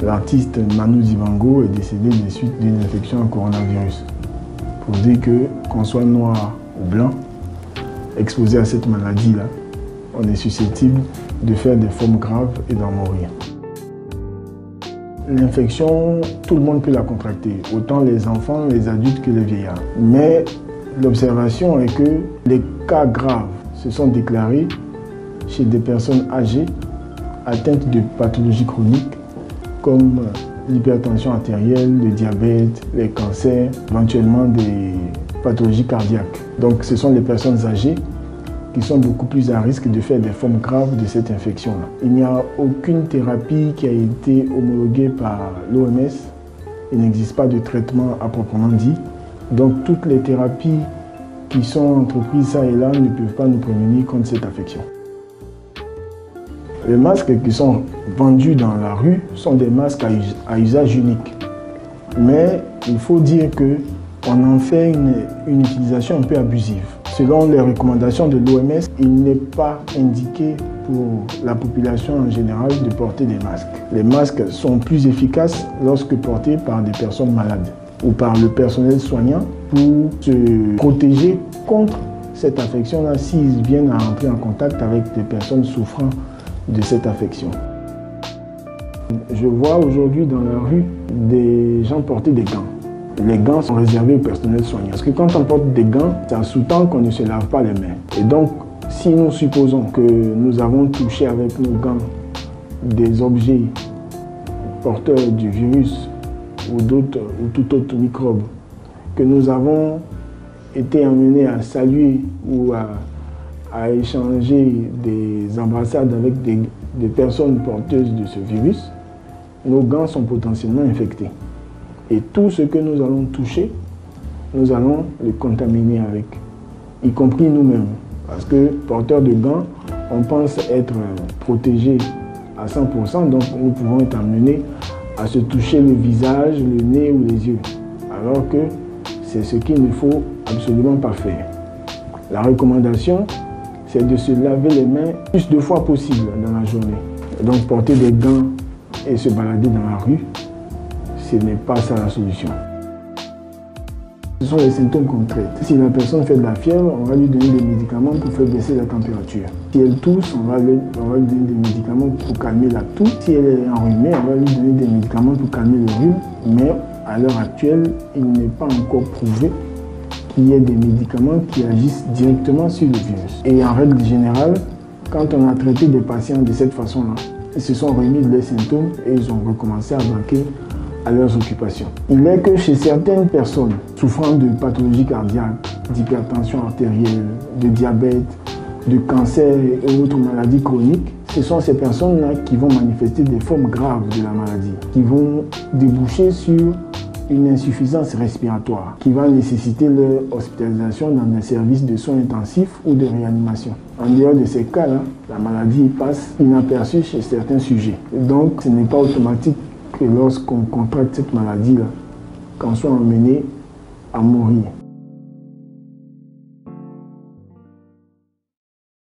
L'artiste Manu Dibango est décédé des suites d'une infection au coronavirus. Pour dire que, qu'on soit noir ou blanc, exposé à cette maladie-là, on est susceptible de faire des formes graves et d'en mourir. L'infection, tout le monde peut la contracter, autant les enfants, les adultes que les vieillards. Mais l'observation est que les cas graves se sont déclarés chez des personnes âgées atteintes de pathologies chroniques comme l'hypertension artérielle, le diabète, les cancers, éventuellement des pathologies cardiaques. Donc ce sont les personnes âgées qui sont beaucoup plus à risque de faire des formes graves de cette infection-là. Il n'y a aucune thérapie qui a été homologuée par l'OMS. Il n'existe pas de traitement à proprement dit. Donc toutes les thérapies qui sont entreprises ça et là ne peuvent pas nous prémunir contre cette affection. Les masques qui sont vendus dans la rue sont des masques à usage unique. Mais il faut dire qu'on en fait une utilisation un peu abusive. Selon les recommandations de l'OMS, il n'est pas indiqué pour la population en général de porter des masques. Les masques sont plus efficaces lorsque portés par des personnes malades ou par le personnel soignant pour se protéger contre cette affection-là s'ils viennent à entrer en contact avec des personnes souffrant de cette affection. Je vois aujourd'hui dans la rue des gens porter des gants. Les gants sont réservés au personnel soignant. Parce que quand on porte des gants, ça sous-tend qu'on ne se lave pas les mains. Et donc, si nous supposons que nous avons touché avec nos gants des objets porteurs du virus ou tout autre microbe, que nous avons été amenés à saluer ou à échanger des embrassades avec des personnes porteuses de ce virus, nos gants sont potentiellement infectés. Et tout ce que nous allons toucher, nous allons le contaminer avec, y compris nous-mêmes. Parce que porteurs de gants, on pense être protégés à 100%, donc nous pouvons être amenés à se toucher le visage, le nez ou les yeux. Alors que c'est ce qu'il ne faut absolument pas faire. La recommandation, c'est de se laver les mains plus de fois possible dans la journée. Donc porter des gants et se balader dans la rue, ce n'est pas ça la solution. Ce sont les symptômes qu'on traite. Si la personne fait de la fièvre, on va lui donner des médicaments pour faire baisser la température. Si elle tousse, on va lui donner des médicaments pour calmer la toux. Si elle est enrhumée, on va lui donner des médicaments pour calmer le rhume. Mais à l'heure actuelle, il n'est pas encore prouvé qu'il y ait des médicaments qui agissent directement sur le virus. Et en règle générale, quand on a traité des patients de cette façon-là, ils se sont remis de leurs symptômes et ils ont recommencé à vaquer à leurs occupations. Il est que chez certaines personnes souffrant de pathologies cardiaques, d'hypertension artérielle, de diabète, de cancer et autres maladies chroniques, ce sont ces personnes-là qui vont manifester des formes graves de la maladie, qui vont déboucher sur une insuffisance respiratoire, qui va nécessiter leur hospitalisation dans des services de soins intensifs ou de réanimation. En dehors de ces cas-là, la maladie passe inaperçue chez certains sujets. Donc, ce n'est pas automatique que lorsqu'on contracte cette maladie-là, qu'on soit emmené à mourir.